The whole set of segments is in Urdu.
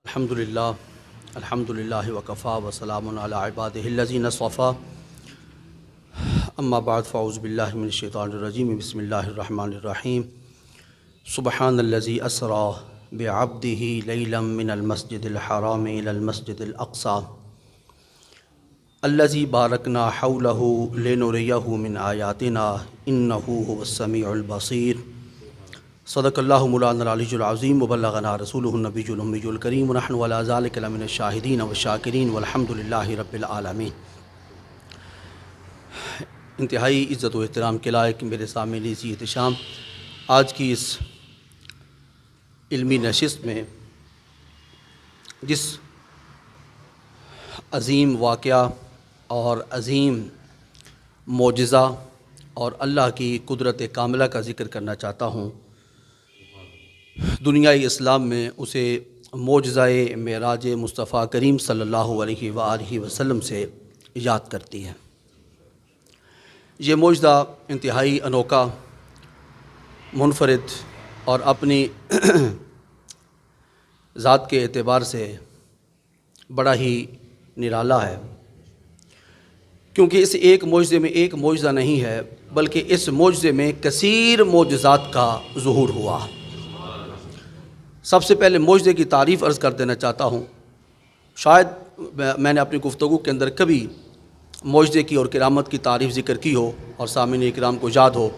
الحمدللہ وکفا وسلام علی عبادہ الذین اصطفیٰ اما بعد فاعوذ باللہ من الشیطان الرجیم بسم اللہ الرحمن الرحیم سبحان الذی اسری بعبدہ لیلا من المسجد الحرام الی المسجد الاقصی الذی بارکنا حولہ لنریہ من آیاتنا انہ هو السمیع البصیر صدق اللہ مولانا العلی العظیم وبلغنا رسولہ النبی الأمی الکریم ونحن علی ذلک لمن الشاہدین والشاکرین والحمد للہ رب العالمین۔ انتہائی عزت و احترام کے لائق میرے سامنے ذی احتشام آج کی اس علمی نشست میں جس عظیم واقعہ اور عظیم معجزہ اور اللہ کی قدرت کاملہ کا ذکر کرنا چاہتا ہوں، دنیائے اسلام میں اسے معجزہ معراج مصطفیٰ کریم صلی اللہ علیہ وآلہ وسلم سے یاد کرتی ہے۔ یہ معجزہ انتہائی انوکھا، منفرد اور اپنی ذات کے اعتبار سے بڑا ہی نرالا ہے، کیونکہ اس ایک معجزے میں ایک معجزہ نہیں ہے بلکہ اس معجزے میں کثیر معجزات کا ظہور ہوا۔ سب سے پہلے معجزے کی تعریف عرض کر دینا چاہتا ہوں۔ شاید میں نے اپنی گفتگو کے اندر کبھی معجزے کی اور کرامت کی تعریف ذکر کی ہو اور سامعین اکرام کو یاد ہو۔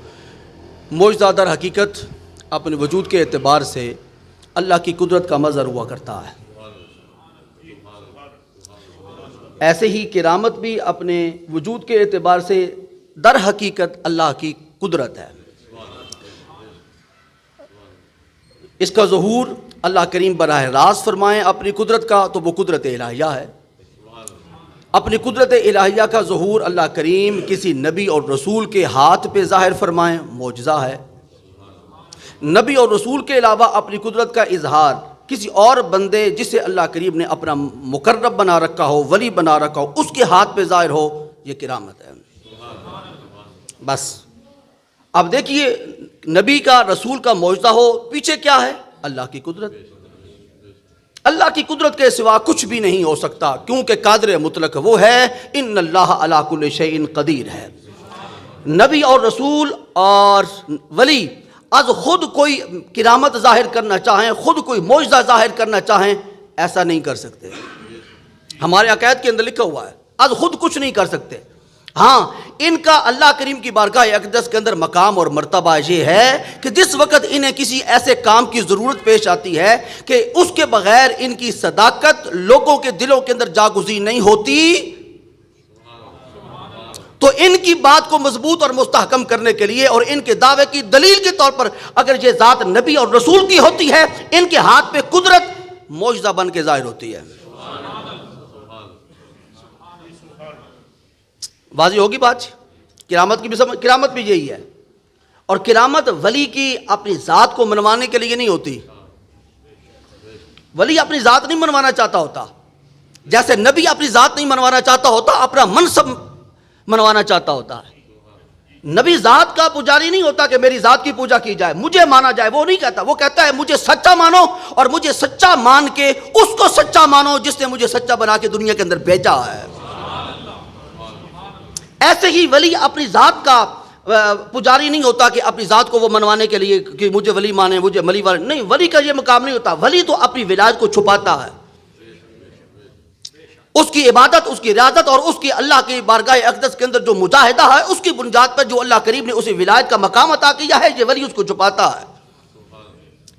معجزہ در حقیقت اپنے وجود کے اعتبار سے اللہ کی قدرت کا مظہر ہوا کرتا ہے، ایسے ہی کرامت بھی اپنے وجود کے اعتبار سے در حقیقت اللہ کی قدرت ہے۔ اس کا ظہور اللہ کریم براہ راست فرمائیں اپنی قدرت کا تو وہ قدرت الہیہ ہے۔ اپنی قدرت الہیہ کا ظہور اللہ کریم کسی نبی اور رسول کے ہاتھ پہ ظاہر فرمائیں، معجزہ ہے۔ نبی اور رسول کے علاوہ اپنی قدرت کا اظہار کسی اور بندے جسے اللہ کریم نے اپنا مقرب بنا رکھا ہو، ولی بنا رکھا ہو، اس کے ہاتھ پہ ظاہر ہو، یہ کرامت ہے۔ بس اب دیکھیے، نبی کا رسول کا معجزہ ہو، پیچھے کیا ہے؟ اللہ کی قدرت۔ اللہ کی قدرت کے سوا کچھ بھی نہیں ہو سکتا، کیونکہ قادر مطلق وہ ہے، ان اللہ علی کل شیء قدیر ہے۔ نبی اور رسول اور ولی از خود کوئی کرامت ظاہر کرنا چاہیں، خود کوئی معجزہ ظاہر کرنا چاہیں، ایسا نہیں کر سکتے۔ ہمارے عقائد کے اندر لکھا ہوا ہے، از خود کچھ نہیں کر سکتے۔ ہاں، ان کا اللہ کریم کی بارگاہ اقدس کے اندر مقام اور مرتبہ یہ ہے کہ جس وقت انہیں کسی ایسے کام کی ضرورت پیش آتی ہے کہ اس کے بغیر ان کی صداقت لوگوں کے دلوں کے اندر جاگزی نہیں ہوتی، تو ان کی بات کو مضبوط اور مستحکم کرنے کے لیے اور ان کے دعوے کی دلیل کے طور پر اگر یہ ذات نبی اور رسول کی ہوتی ہے، ان کے ہاتھ پہ قدرت معجزہ بن کے ظاہر ہوتی ہے۔ واضح ہوگی بات؟ کرامت کی بھی سمجھ، کرامت بھی یہی ہے۔ اور کرامت ولی کی اپنی ذات کو منوانے کے لیے نہیں ہوتی۔ ولی اپنی ذات نہیں منوانا چاہتا ہوتا، جیسے نبی اپنی ذات نہیں منوانا چاہتا ہوتا، اپنا منصب منوانا چاہتا ہوتا ہے۔ نبی ذات کا پجاری نہیں ہوتا کہ میری ذات کی پوجا کی جائے، مجھے مانا جائے، وہ نہیں کہتا۔ وہ کہتا ہے مجھے سچا مانو، اور مجھے سچا مان کے اس کو سچا مانو جس نے مجھے سچا بنا کے دنیا کے اندر بھیجا ہے۔ ایسے ہی ولی اپنی ذات کا پجاری نہیں ہوتا کہ اپنی ذات کو وہ منوانے کے لیے کہ مجھے ولی مانے، مجھے ولی والے نہیں، ولی کا یہ مقام نہیں ہوتا۔ ولی تو اپنی ولایت کو چھپاتا ہے، اس کی عبادت، اس کی ریاضت اور اس کی اللہ کی بارگاہ اقدس کے اندر جو مجاہدہ ہے، اس کی بنیاد پر جو اللہ کریم نے اسے ولایت کا مقام عطا کیا ہے، یہ ولی اس کو چھپاتا ہے۔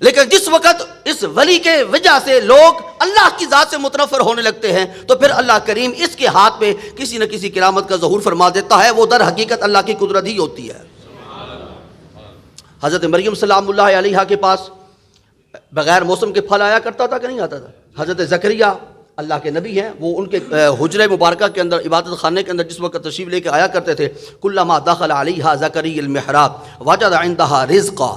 لیکن جس وقت اس ولی کے وجہ سے لوگ اللہ کی ذات سے متنفر ہونے لگتے ہیں، تو پھر اللہ کریم اس کے ہاتھ پہ کسی نہ کسی کرامت کا ظہور فرما دیتا ہے، وہ در حقیقت اللہ کی قدرت ہی ہوتی ہے۔ حضرت مریم سلام اللہ علیہا کے پاس بغیر موسم کے پھل آیا کرتا تھا کہ نہیں آتا تھا؟ حضرت زکریا اللہ کے نبی ہیں، وہ ان کے حجرہ مبارکہ کے اندر، عبادت خانے کے اندر جس وقت تشریف لے کے آیا کرتے تھے، کلما دخل علیہا زکریا المحراب وجد عندہا رزقا۔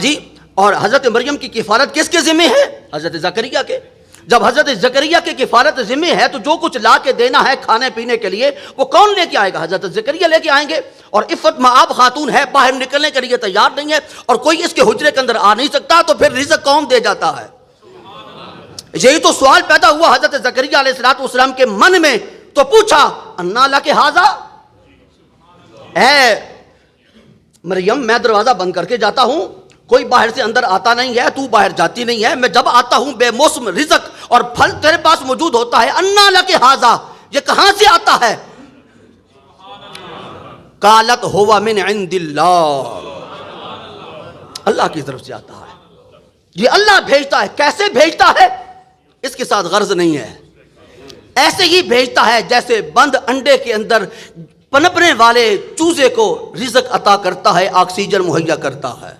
جی، اور حضرت مریم کی کفالت کس کے ذمہ ہے؟ حضرت زکریا کے۔ جب حضرت زکریا کے کفالت ذمہ ہے تو جو کچھ لا کے دینا ہے کھانے پینے کے لیے وہ کون لے کے آئے گا؟ حضرت زکریا لے کے آئیں گے۔ اور عفت مآب خاتون ہے، باہر نکلنے کے لیے تیار نہیں ہے اور کوئی اس کے حجرے کے اندر آ نہیں سکتا، تو پھر رزق کون دے جاتا ہے؟ یہی تو سوال پیدا ہوا حضرت زکریا علیہ السلام کے من میں، تو پوچھا انا لک ھذا، اے مریم میں دروازہ بند کر کے جاتا ہوں، کوئی باہر سے اندر آتا نہیں ہے، تو باہر جاتی نہیں ہے، میں جب آتا ہوں بے موسم رزق اور پھل تیرے پاس موجود ہوتا ہے، انا لک ھذا، یہ کہاں سے آتا ہے؟ قالت ہوا من عند اللہ، اللہ کی طرف سے آتا ہے، یہ اللہ بھیجتا ہے۔ کیسے بھیجتا ہے اس کے ساتھ غرض نہیں ہے، ایسے ہی بھیجتا ہے جیسے بند انڈے کے اندر پنپنے والے چوزے کو رزق عطا کرتا ہے، آکسیجن مہیا کرتا ہے۔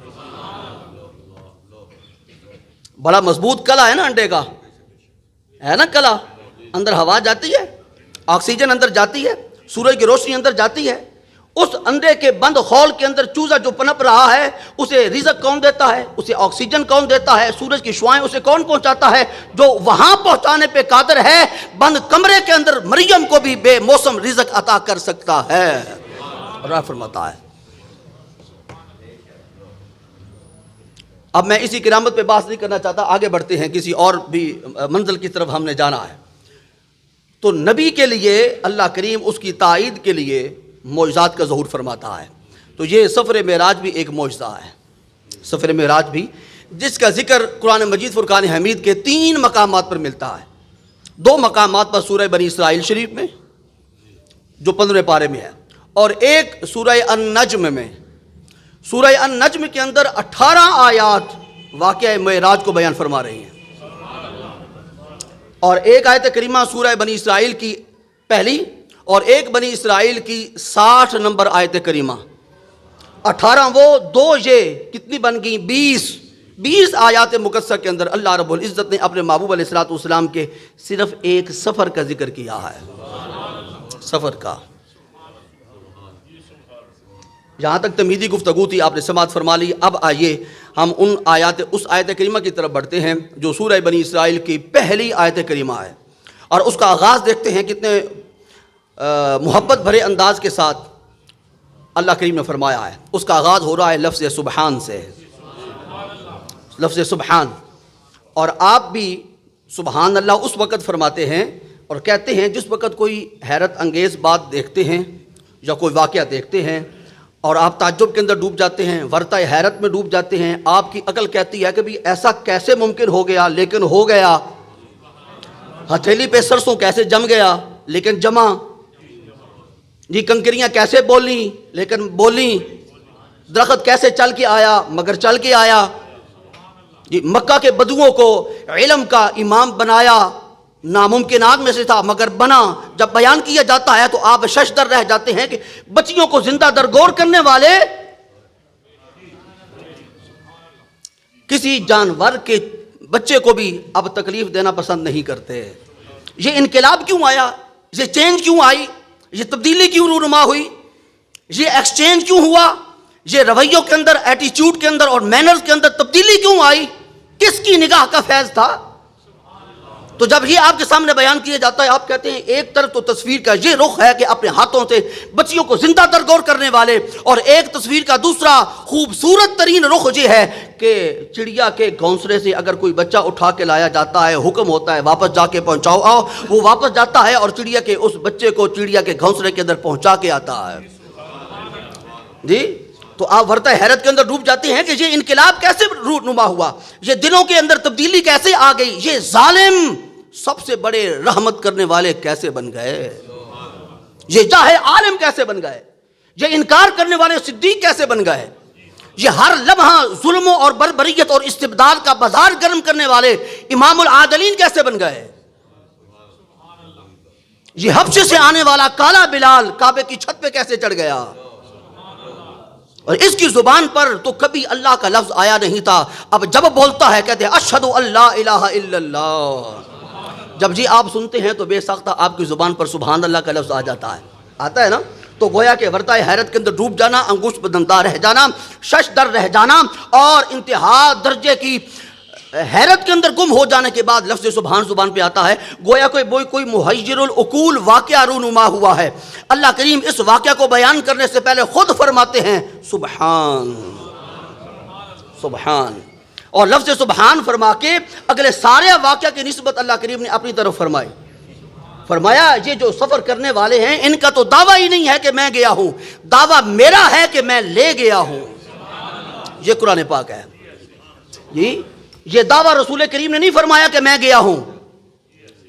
بڑا مضبوط کلا ہے نا انڈے کا، ہے نا کلا، اندر ہوا جاتی ہے، آکسیجن اندر جاتی ہے، سورج کی روشنی اندر جاتی ہے، اس انڈے کے بند خول کے اندر چوزا جو پنپ رہا ہے اسے رزق کون دیتا ہے؟ اسے آکسیجن کون دیتا ہے؟ سورج کی شعائیں اسے کون پہنچاتا ہے؟ جو وہاں پہنچانے پہ قادر ہے، بند کمرے کے اندر مریم کو بھی بے موسم رزق عطا کر سکتا ہے۔ اللہ فرماتا ہے۔ اب میں اسی کرامت پہ بات نہیں کرنا چاہتا، آگے بڑھتے ہیں، کسی اور بھی منزل کی طرف ہم نے جانا ہے۔ تو نبی کے لیے اللہ کریم اس کی تائید کے لیے معجزات کا ظہور فرماتا ہے۔ تو یہ سفر معراج بھی ایک معجزہ ہے، سفر معراج بھی، جس کا ذکر قرآن مجید فرقان حمید کے 3 مقامات پر ملتا ہے۔ 2 مقامات پر سورہ بنی اسرائیل شریف میں جو 15 پارے میں ہے، اور ایک سورہ النجم میں۔ سورہ النجم کے اندر 18 آیات واقعہ معراج کو بیان فرما رہی ہیں، اور ایک آیت کریمہ سورہ بنی اسرائیل کی پہلی، اور ایک بنی اسرائیل کی 60 نمبر آیت کریمہ۔ 18 وہ، 2 یہ، کتنی بن گئی؟ 20 آیات مقدسہ کے اندر اللہ رب العزت نے اپنے محبوب علیہ السلام کے صرف ایک سفر کا ذکر کیا ہے، سفر کا۔ یہاں تک تمہیدی گفتگو تھی، آپ نے سماعت فرما لی۔ اب آئیے ہم اس آیت کریمہ کی طرف بڑھتے ہیں جو سورہ بنی اسرائیل کی پہلی آیت کریمہ ہے، اور اس کا آغاز دیکھتے ہیں کتنے محبت بھرے انداز کے ساتھ اللہ کریم نے فرمایا ہے۔ اس کا آغاز ہو رہا ہے لفظ سبحان سے، لفظ سبحان، اور آپ بھی سبحان اللہ اس وقت فرماتے ہیں اور کہتے ہیں جس وقت کوئی حیرت انگیز بات دیکھتے ہیں یا کوئی واقعہ دیکھتے ہیں اور آپ تعجب کے اندر ڈوب جاتے ہیں، ورطہ حیرت میں ڈوب جاتے ہیں، آپ کی عقل کہتی ہے کہ بھی ایسا کیسے ممکن ہو گیا، لیکن ہو گیا۔ ہتھیلی پہ سرسوں کیسے جم گیا، لیکن جمع۔ یہ کنکریاں کیسے بولیں، لیکن بولیں۔ درخت کیسے چل کے آیا، مگر چل کے آیا۔ یہ مکہ کے بدوؤں کو علم کا امام بنایا، ناممکنات میں سے تھا مگر بنا۔ جب بیان کیا جاتا ہے تو آپ ششدر رہ جاتے ہیں کہ بچیوں کو زندہ درگور کرنے والے کسی جانور کے بچے کو بھی اب تکلیف دینا پسند نہیں کرتے۔ یہ انقلاب کیوں آیا، یہ چینج کیوں آئی، یہ تبدیلی کیوں رونما ہوئی، یہ ایکسچینج کیوں ہوا، یہ رویوں کے اندر، ایٹیچیوڈ کے اندر اور مینرز کے اندر تبدیلی کیوں آئی، کس کی نگاہ کا فیض تھا؟ تو جب یہ آپ کے سامنے بیان کیا جاتا ہے آپ کہتے ہیں ایک طرف تو تصویر کا یہ رخ ہے کہ اپنے ہاتھوں سے بچیوں کو زندہ درگور کرنے والے، اور ایک تصویر کا دوسرا خوبصورت ترین رخ یہ ہے کہ چڑیا کے گھونسلے سے اگر کوئی بچہ اٹھا کے لایا جاتا ہے، حکم ہوتا ہے واپس جا کے پہنچاؤ، آؤ، وہ واپس جاتا ہے اور چڑیا کے اس بچے کو چڑیا کے گھونسلے کے اندر پہنچا کے آتا ہے۔ جی تو آپ ورطہ حیرت کے اندر ڈوب جاتے ہیں کہ یہ انقلاب کیسے رونما ہوا، یہ دلوں کے اندر تبدیلی کیسے آ گئی، یہ ظالم سب سے بڑے رحمت کرنے والے کیسے بن گئے، یہ جاہل عالم کیسے بن گئے، یہ انکار کرنے والے صدیق کیسے بن گئے، یہ ہر لمحہ ظلموں اور بربریت اور استبداد کا بازار گرم کرنے والے امام العادلین کیسے بن گئے، یہ حبشے سے آنے والا کالا بلال کعبے کی چھت پہ کیسے چڑھ گیا، اور اس کی زبان پر تو کبھی اللہ کا لفظ آیا نہیں تھا، اب جب بولتا ہے کہتے ہیں اشہد ان لا الہ الا اللہ۔ جب جی آپ سنتے ہیں تو بے ساختہ آپ کی زبان پر سبحان اللہ کا لفظ آ جاتا ہے، آتا ہے نا، تو گویا کہ ورطہ حیرت کے اندر ڈوب جانا، انگوش بدندہ رہ جانا، شش در رہ جانا، اور انتہا درجے کی حیرت کے اندر گم ہو جانے کے بعد لفظ سبحان زبان پہ آتا ہے، گویا کوئی محیر العقول واقعہ رونما ہوا ہے۔ اللہ کریم اس واقعہ کو بیان کرنے سے پہلے خود فرماتے ہیں سبحان، سبحان۔ اور لفظ سبحان فرما کے اگلے سارے واقعہ کی نسبت اللہ کریم نے اپنی طرف فرمائی. فرمایا یہ جو سفر کرنے والے ہیں ان کا تو دعویٰ ہی نہیں ہے کہ میں گیا ہوں، دعویٰ میرا ہے کہ میں لے گیا ہوں. یہ قرآن پاک ہے جی. یہ دعویٰ رسول کریم نے نہیں فرمایا کہ میں گیا ہوں.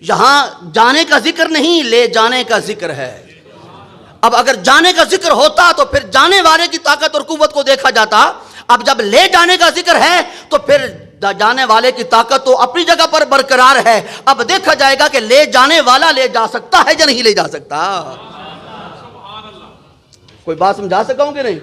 یہاں جانے کا ذکر نہیں، لے جانے کا ذکر ہے. اب اگر جانے کا ذکر ہوتا تو پھر جانے والے کی طاقت اور قوت کو دیکھا جاتا. اب جب لے جانے کا ذکر ہے تو پھر جانے والے کی طاقت تو اپنی جگہ پر برقرار ہے. اب دیکھا جائے گا کہ لے جانے والا لے جا سکتا ہے یا نہیں لے جا سکتا. کوئی بات سمجھا سکا ہوں کہ نہیں؟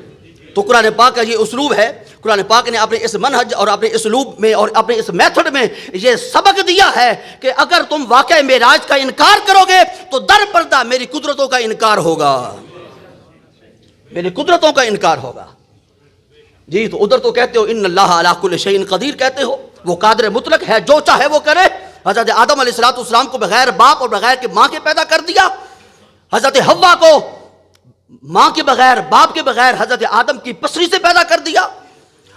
تو قرآن پاک کا یہ اسلوب ہے. قرآن پاک نے اپنے اس منہج اور اپنے اسلوب میں اور اپنے اس میتھڈ میں یہ سبق دیا ہے کہ اگر تم واقعہ معراج کا انکار کرو گے تو در پردہ میری قدرتوں کا انکار ہوگا، میری قدرتوں کا انکار ہوگا. جی تو ادھر تو کہتے ہو ان اللہ علی کل شیء قدیر، کہتے ہو وہ قادر مطلق ہے، جو چاہے وہ کرے. حضرت آدم علیہ السلام کو بغیر باپ اور بغیر کے ماں کے پیدا کر دیا. حضرت حوا کو ماں کے بغیر باپ کے بغیر حضرت آدم کی پسری سے پیدا کر دیا.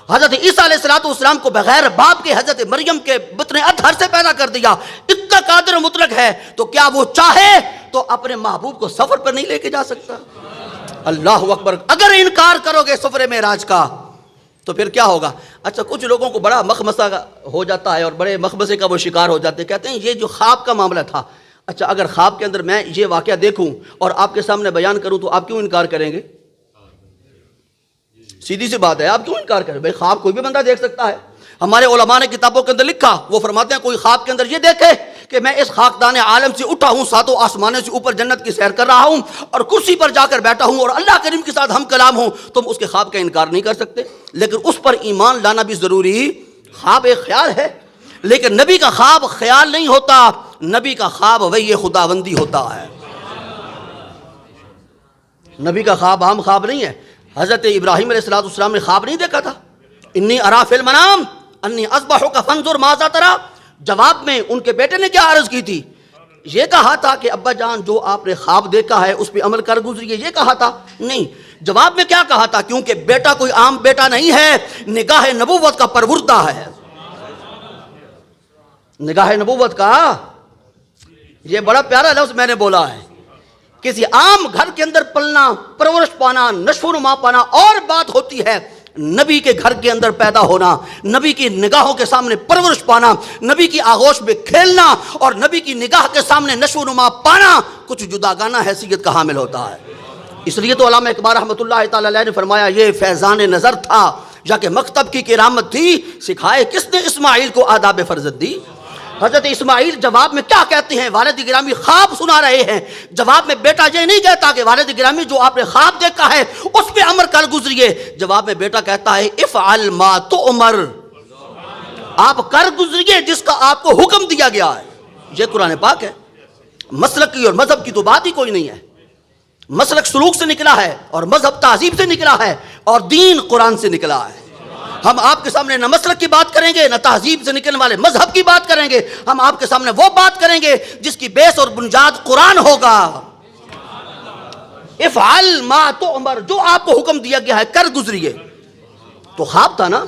حضرت عیسیٰ علیہ السلام کو بغیر باپ کے حضرت مریم کے بطن اطہر سے پیدا کر دیا. اتنا قادر مطلق ہے تو کیا وہ چاہے تو اپنے محبوب کو سفر پر نہیں لے کے جا سکتا؟ اللہ اکبر. اگر انکار کرو گے سفر معراج کا تو پھر کیا ہوگا؟ اچھا کچھ لوگوں کو بڑا مخمسہ ہو جاتا ہے اور بڑے مخمسے کا وہ شکار ہو جاتے ہیں. کہتے ہیں یہ جو خواب کا معاملہ تھا، اچھا اگر خواب کے اندر میں یہ واقعہ دیکھوں اور آپ کے سامنے بیان کروں تو آپ کیوں انکار کریں گے؟ سیدھی سی بات ہے، آپ کیوں انکار کریں؟ بھائی خواب کوئی بھی بندہ دیکھ سکتا ہے. ہمارے علماء نے کتابوں کے اندر لکھا، وہ فرماتے ہیں کوئی خواب کے اندر یہ دیکھے کہ میں اس خاکدان عالم سے اٹھا ہوں، ساتوں آسمانوں سے اوپر جنت کی سیر کر رہا ہوں اور کرسی پر جا کر بیٹھا ہوں اور اللہ کریم کے ساتھ ہم کلام ہوں، تم اس کے خواب کا انکار نہیں کر سکتے. لیکن اس پر ایمان لانا بھی ضروری. خواب ایک خیال ہے لیکن نبی کا خواب خیال نہیں ہوتا، نبی کا خواب وہی خداوندی ہوتا ہے. نبی کا خواب عام خواب نہیں ہے. حضرت ابراہیم علیہ السلام نے خواب نہیں دیکھا تھا؟ انی ارا فی المنام انی اذبحک فانظر ماذا تری. جواب میں ان کے بیٹے نے کیا عرض کی تھی؟ یہ کہا تھا کہ ابا جان جو آپ نے خواب دیکھا ہے اس پہ عمل کر گزریے، یہ کہا تھا؟ نہیں. جواب میں کیا کہا تھا؟ کیونکہ بیٹا کوئی عام بیٹا نہیں ہے، نگاہ نبوت کا پروردہ ہے. نگاہ نبوت کا، یہ بڑا پیارا لفظ میں نے بولا ہے. کسی عام گھر کے اندر پلنا، پرورش پانا، نشو و نما پانا اور بات ہوتی ہے، نبی کے گھر کے اندر پیدا ہونا، نبی کی نگاہوں کے سامنے پرورش پانا، نبی کی آغوش میں کھیلنا اور نبی کی نگاہ کے سامنے نشو و نما پانا کچھ جداگانہ حیثیت کا حامل ہوتا ہے. اس لیے تو علامہ اقبال رحمۃ اللہ تعالی علیہ نے فرمایا یہ فیضان نظر تھا یا کہ مکتب کی کرامت تھی، سکھائے کس نے اسماعیل کو آداب فرزت دی. حضرت اسماعیل جواب میں کیا کہتے ہیں؟ والد گرامی خواب سنا رہے ہیں. جواب میں بیٹا یہ نہیں کہتا کہ والد گرامی جو آپ نے خواب دیکھا ہے اس پہ عمل کر گزریے. جواب میں بیٹا کہتا ہے افعل ما تؤمر، آپ کر گزریے جس کا آپ کو حکم دیا گیا ہے. یہ قرآن پاک ہے. مسلک کی اور مذہب کی تو بات ہی کوئی نہیں ہے. مسلک سلوک سے نکلا ہے اور مذہب تہذیب سے نکلا ہے اور دین قرآن سے نکلا ہے. ہم آپ کے سامنے نہ مسلک کی بات کریں گے نہ تہذیب سے نکلنے والے مذہب کی بات کریں گے. ہم آپ کے سامنے وہ بات کریں گے جس کی بیس اور بنیاد قرآن ہوگا. افعل ما تؤمر، جو آپ کو حکم دیا گیا ہے کر گزریے. تو خواب تھا نا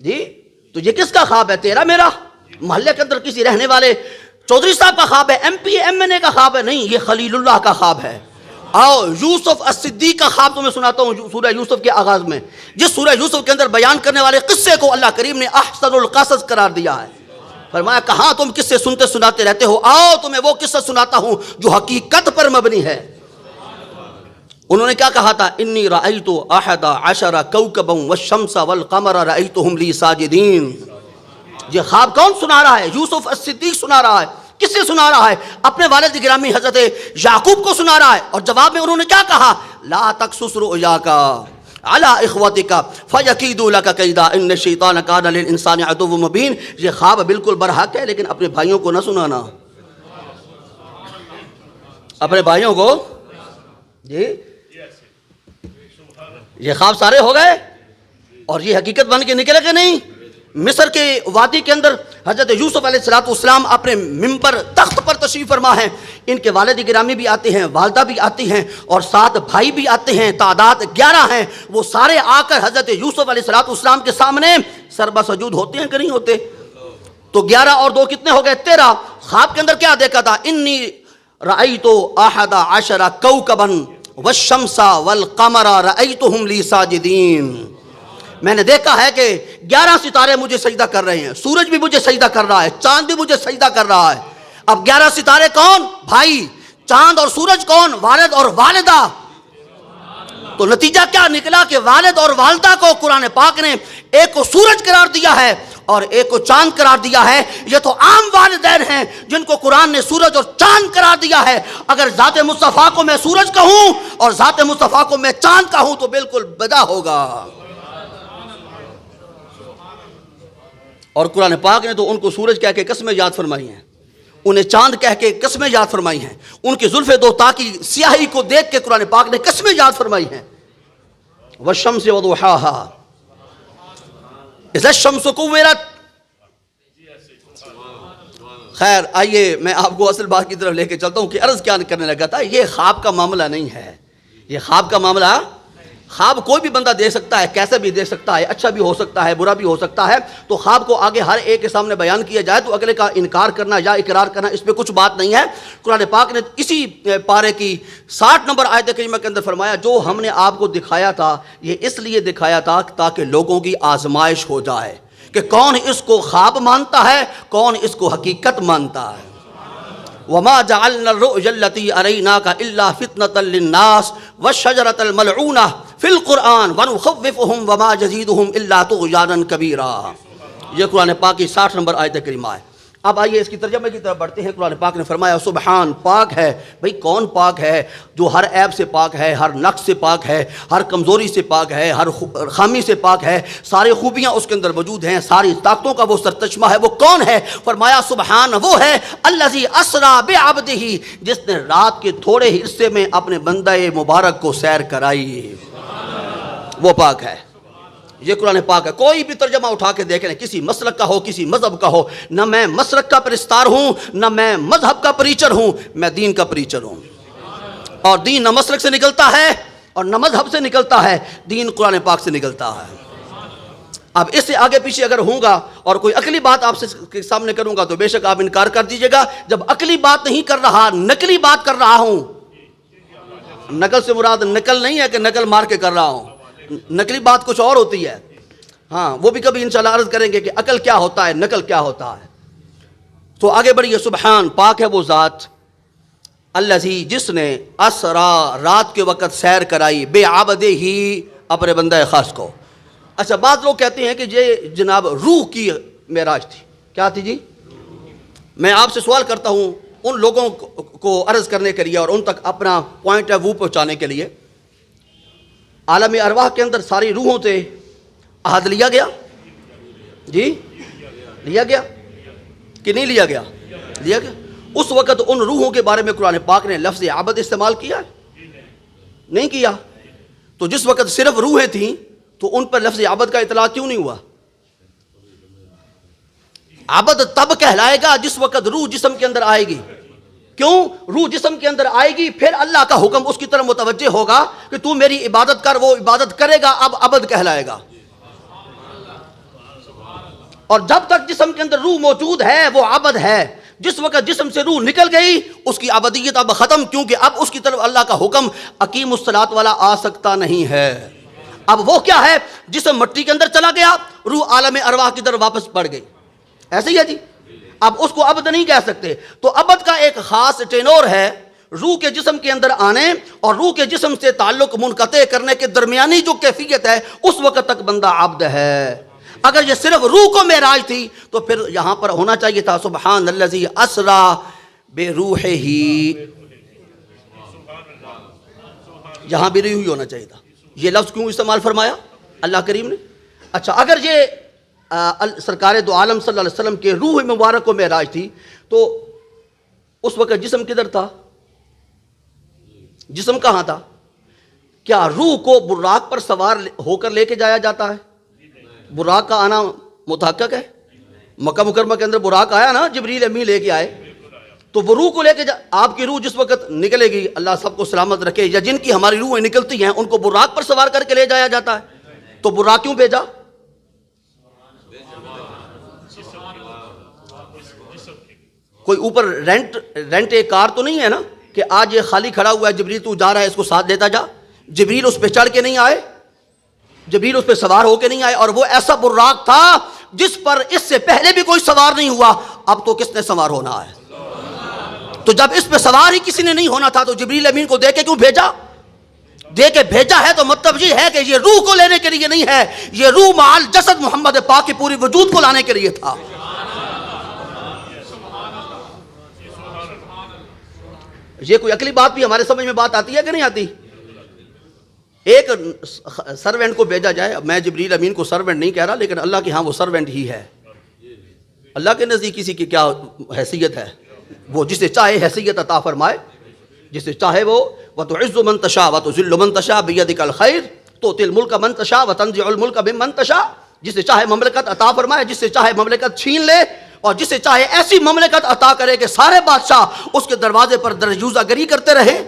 جی. تو یہ کس کا خواب ہے؟ تیرا میرا؟ محلے کے اندر کسی رہنے والے چودھری صاحب کا خواب ہے؟ ایم پی ایم این اے کا خواب ہے؟ نہیں، یہ خلیل اللہ کا خواب ہے. آؤ یوسف الصدیق کا خواب تمہیں سناتا ہوں سورہ یوسف کے آغاز میں. جس سورہ یوسف کے اندر بیان کرنے والے قصے کو اللہ کریم نے احسن القصص قرار دیا ہے. فرمایا کہاں تم قصے سنتے سناتے رہتے ہو، آؤ تمہیں وہ قصہ سناتا ہوں جو حقیقت پر مبنی ہے. انہوں نے کیا کہا تھا؟ انی رأیت احد عشر کوکبا والشمس والقمر رأیتهم لی ساجدین. یہ خواب کون سنا رہا ہے؟ یوسف الصدیق سنا رہا ہے. کس سے سنا رہا ہے؟ اپنے والد گرامی حضرت یعقوب کو سنا رہا ہے. اور جواب میں انہوں نے کیا کہا؟ لا تقصص رؤیاک علی اخوتک فیکیدوا لک کیدا ان الشیطان کان للانسان عدو مبین. یہ خواب بالکل برحق ہے لیکن اپنے بھائیوں کو نہ سنانا. اپنے بھائیوں کو جی یہ خواب سارے ہو گئے اور یہ حقیقت بن کے نکلے کہ نہیں؟ مصر کے وادی کے اندر حضرت یوسف علیہ السلام اپنے ممبر تخت پر تشریف فرما ہیں. ان کے والد گرامی بھی آتے ہیں، والدہ بھی آتی ہیں اور 7 بھائی بھی آتے ہیں، تعداد 11 ہیں. وہ سارے آ کر حضرت یوسف علیہ السلام کے سامنے سربا سجود ہوتے ہیں کہ نہیں ہوتے؟ تو 11 اور 2 کتنے ہو گئے؟ 13۔ خواب کے اندر کیا دیکھا تھا؟ انی رأیت 11 کوکبا والشمس والقمر رأیتہم لی ساجدین، میں نے دیکھا ہے کہ 11 ستارے مجھے سجدہ کر رہے ہیں، سورج بھی مجھے سجدہ کر رہا ہے، چاند بھی مجھے سجدہ کر رہا ہے۔ اب 11 ستارے کون؟ بھائی۔ چاند اور سورج کون؟ والد اور والدہ۔ تو نتیجہ کیا نکلا کہ والد اور والدہ کو قرآن پاک نے ایک کو سورج قرار دیا ہے اور ایک کو چاند قرار دیا ہے۔ یہ تو عام والدین ہیں جن کو قرآن نے سورج اور چاند قرار دیا ہے۔ اگر ذات مصطفیٰ کو میں سورج کہوں اور ذات مصطفیٰ کو میں چاند کہوں تو بالکل بدا ہوگا۔ اور قرآن پاک نے تو ان کو سورج کہہ کے قسمیں یاد فرمائی ہیں، انہیں چاند کہہ کے قسمیں یاد فرمائی ہیں، ان کی زلف دو تا کی سیاہی کو دیکھ کے قرآن پاک نے قسمیں یاد فرمائی ہیں۔ والشمس وضحاها اذا الشمس كورت۔ خیر آئیے میں آپ کو اصل بات کی طرف لے کے چلتا ہوں کہ عرض کیا کرنے لگا تھا۔ یہ خواب کا معاملہ نہیں ہے، یہ خواب کا معاملہ، خواب کوئی بھی بندہ دیکھ سکتا ہے، کیسے بھی دیکھ سکتا ہے، اچھا بھی ہو سکتا ہے، برا بھی ہو سکتا ہے۔ تو خواب کو آگے ہر ایک کے سامنے بیان کیا جائے تو اگلے کا انکار کرنا یا اقرار کرنا اس پہ کچھ بات نہیں ہے۔ قرآن پاک نے اسی پارے کی 60 نمبر آیت کریمہ کے اندر فرمایا جو ہم نے آپ کو دکھایا تھا یہ اس لیے دکھایا تھا تاکہ لوگوں کی آزمائش ہو جائے کہ کون اس کو خواب مانتا ہے، کون اس کو حقیقت مانتا ہے۔ وما جعلنا الرؤيا التي أريناك إلا فتنة للناس والشجرة الملعونة في القرآن ونخوفهم وما يزيدهم إلا طغيانا كبيرا۔ یہ قرآن پاک کی 60 نمبر آیت کریمہ ہے۔ اب آئیے اس کی ترجمے کی طرف بڑھتے ہیں۔ قرآن پاک نے فرمایا سبحان، پاک ہے۔ بھئی کون پاک ہے؟ جو ہر عیب سے پاک ہے، ہر نقص سے پاک ہے، ہر کمزوری سے پاک ہے، ہر خامی سے پاک ہے، ساری خوبیاں اس کے اندر موجود ہیں، ساری طاقتوں کا وہ سرچشمہ ہے۔ وہ کون ہے؟ فرمایا سبحان، وہ ہے الذی اسریٰ بعبدہ، جس نے رات کے تھوڑے حصے میں اپنے بندہ مبارک کو سیر کرائی، وہ پاک ہے۔ یہ قرآن پاک ہے۔ کوئی بھی ترجمہ اٹھا کے دیکھ لیں، کسی مسلک کا ہو، کسی مذہب کا ہو، نہ میں مسلک کا پرستار ہوں نہ میں مذہب کا پریچر ہوں، میں دین کا پریچر ہوں۔ اور دین نہ مسلک سے نکلتا ہے اور نہ مذہب سے نکلتا ہے، دین قرآن پاک سے نکلتا ہے۔ اب اس سے آگے پیچھے اگر ہوں گا اور کوئی عقلی بات آپ سے سامنے کروں گا تو بے شک آپ انکار کر دیجئے گا۔ جب عقلی بات نہیں کر رہا، نقلی بات کر رہا ہوں، نقل سے مراد نقل نہیں ہے کہ نقل مار کے کر رہا ہوں، نقلی بات کچھ اور ہوتی ہے۔ ہاں وہ بھی کبھی انشاءاللہ عرض کریں گے کہ عقل کیا ہوتا ہے، نقل کیا ہوتا ہے۔ تو آگے بڑھیے۔ سبحان، پاک ہے وہ ذات، الذی، جس نے اسریٰ، رات کے وقت سیر کرائی، بے عبدہ ہی، اپنے بندہ خاص کو۔ اچھا بعض لوگ کہتے ہیں کہ یہ جناب روح کی معراج تھی۔ کیا تھی جی؟ میں آپ سے سوال کرتا ہوں ان لوگوں کو عرض کرنے کے لیے اور ان تک اپنا پوائنٹ آف ویو پہنچانے کے لیے، عالم ارواح کے اندر ساری روحوں سے عہد لیا گیا؟ جی لیا گیا کہ نہیں لیا گیا؟ لیا گیا۔ اس وقت ان روحوں کے بارے میں قرآن پاک نے لفظ عبد استعمال کیا ہے؟ نہیں کیا۔ تو جس وقت صرف روحیں تھیں تو ان پر لفظ عبد کا اطلاق کیوں نہیں ہوا؟ عبد تب کہلائے گا جس وقت روح جسم کے اندر آئے گی۔ کیوں؟ روح جسم کے اندر آئے گی، پھر اللہ کا حکم اس کی طرف متوجہ ہوگا کہ تو میری عبادت کر، وہ عبادت کرے گا، اب عبد کہلائے گا۔ اور جب تک جسم کے اندر روح موجود ہے وہ عبد ہے۔ جس وقت جسم سے روح نکل گئی اس کی عبدیت اب ختم، کیونکہ اب اس کی طرف اللہ کا حکم اقیم الصلاۃ والا آ سکتا نہیں ہے۔ اب وہ کیا ہے؟ جسم مٹی کے اندر چلا گیا، روح عالم ارواح کی طرف واپس پڑ گئی۔ ایسے ہی ہے جی۔ اب اس کو عبد نہیں کہہ سکتے۔ تو عبد کا ایک خاص ٹینور ہے، روح کے جسم کے اندر آنے اور روح کے جسم سے تعلق منقطع کرنے کے درمیانی جو کیفیت ہے اس وقت تک بندہ عبد ہے۔ اگر یہ صرف روح کو معراج تھی تو پھر یہاں پر ہونا چاہیے تھا سبحان الذی اسریٰ بروحہ، یہاں بھی روح ہی ہونا چاہیے تھا۔ یہ لفظ کیوں استعمال فرمایا اللہ کریم نے؟ اچھا اگر یہ سرکار دو عالم صلی اللہ علیہ وسلم کے روح مبارک کو معراج تھی تو اس وقت جسم کدھر تھا؟ جسم کہاں تھا؟ کیا روح کو براق پر سوار ہو کر لے کے جایا جاتا ہے؟ براق کا آنا متحقق ہے۔ مکہ مکرمہ کے اندر براق آیا نا، جبریل امین لے کے آئے، تو وہ روح کو لے کے آپ کی روح جس وقت نکلے گی، اللہ سب کو سلامت رکھے، یا جن کی ہماری روحیں نکلتی ہیں ان کو براق پر سوار کر کے لے جایا جاتا ہے۔ تو براق کیوں بھیجا؟ کوئی اوپر رینٹ ایک کار تو نہیں ہے نا کہ آج یہ خالی کھڑا ہوا ہے، جبریل تو جا رہا ہے اس کو ساتھ دیتا جا. جبریل اس پہ چڑھ کے نہیں آئے، جبریل اس پہ سوار ہو کے نہیں آئے، اور وہ ایسا براق تھا جس پر اس سے پہلے بھی کوئی سوار نہیں ہوا. اب تو کس نے سوار ہونا ہے؟ تو جب اس پہ سوار ہی کسی نے نہیں ہونا تھا تو جبریل امین کو دے کے کیوں بھیجا؟ دے کے بھیجا ہے تو مطلب یہ ہے کہ یہ روح کو لینے کے لیے نہیں ہے، یہ روح معال جسد محمد پاک کی پوری وجود کو لانے کے لیے تھا. یہ کوئی عقلی بات بھی ہمارے سمجھ میں بات آتی ہے کہ نہیں آتی؟ ایک سروینٹ کو بھیجا جائے، میں جبریل امین کو سروینٹ نہیں کہہ رہا، لیکن اللہ کے ہاں وہ سروینٹ ہی ہے. اللہ کے نزدیک کسی کی کیا حیثیت ہے؟ وہ جسے چاہے حیثیت عطا فرمائے، جسے چاہے وہ وَتُعِزُّ مَن تَشَاءُ وَتُذِلُّ مَن تَشَاءُ بِيَدِكَ الْخَيْرُ تُؤْتِي الْمُلْكَ مَن تَشَاءُ وَتَنزِعُ الْمُلْكَ مِمَّن تَشَاءُ. جسے چاہے مملکت عطا فرمائے، جسے چاہے مملکت چھین لے، اور جسے چاہے ایسی مملکت عطا کرے کہ سارے بادشاہ اس کے دروازے پر درجوزہ گری کرتے رہے.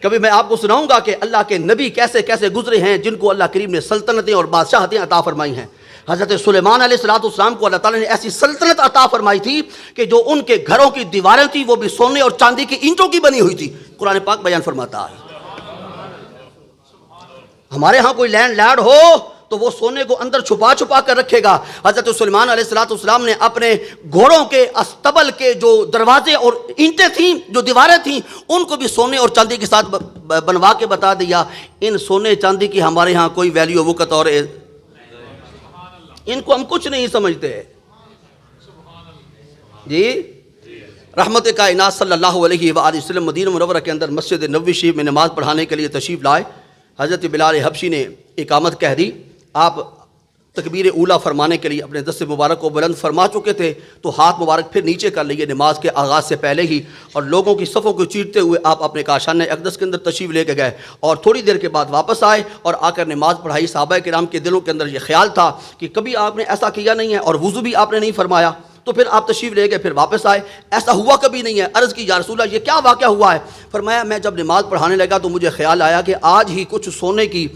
کبھی میں آپ کو سناؤں گا کہ اللہ کے نبی کیسے کیسے گزرے ہیں جن کو اللہ کریم نے سلطنتیں اور بادشاہتیں عطا فرمائی ہیں. حضرت سلیمان علیہ السلام کو اللہ تعالیٰ نے ایسی سلطنت عطا فرمائی تھی کہ جو ان کے گھروں کی دیواریں تھی وہ بھی سونے اور چاندی کی اینٹوں کی بنی ہوئی تھی. قرآن پاک بیان فرماتا ہے. ہمارے ہاں کوئی لینڈ لارڈ ہو تو وہ سونے کو اندر چھپا چھپا کر رکھے گا. حضرت سلیمان علیہ السلام نے اپنے گھوڑوں کے استبل کے جو دروازے اور اینٹیں تھیں، جو دیواریں تھیں، ان کو بھی سونے اور چاندی کے ساتھ بنوا کے بتا دیا ان سونے چاندی کی ہمارے ہاں کوئی ویلیو وقت اور ان کو ہم کچھ نہیں سمجھتے. جی رحمت کائنات صلی اللہ علیہ وآلہ وسلم مدینہ منورہ کے اندر مسجد نبوی شریف میں نماز پڑھانے کے لیے تشریف لائے. حضرت بلال حبشی نے اقامت کہہ دی. آپ تکبیر اولا فرمانے کے لیے اپنے دست مبارک کو بلند فرما چکے تھے تو ہاتھ مبارک پھر نیچے کر لیے نماز کے آغاز سے پہلے ہی، اور لوگوں کی صفوں کو چیرتے ہوئے آپ اپنے کاشانہ اقدس کے اندر تشریف لے کے گئے اور تھوڑی دیر کے بعد واپس آئے اور آ کر نماز پڑھائی. صحابہ کرام کے دلوں کے اندر یہ خیال تھا کہ کبھی آپ نے ایسا کیا نہیں ہے اور وضو بھی آپ نے نہیں فرمایا، تو پھر آپ تشریف لے گئے، پھر واپس آئے، ایسا ہوا کبھی نہیں ہے. عرض کی یا رسول اللہ یہ کیا واقعہ ہوا ہے؟ فرمایا میں جب نماز پڑھانے لگا تو مجھے خیال آیا کہ آج ہی کچھ سونے کی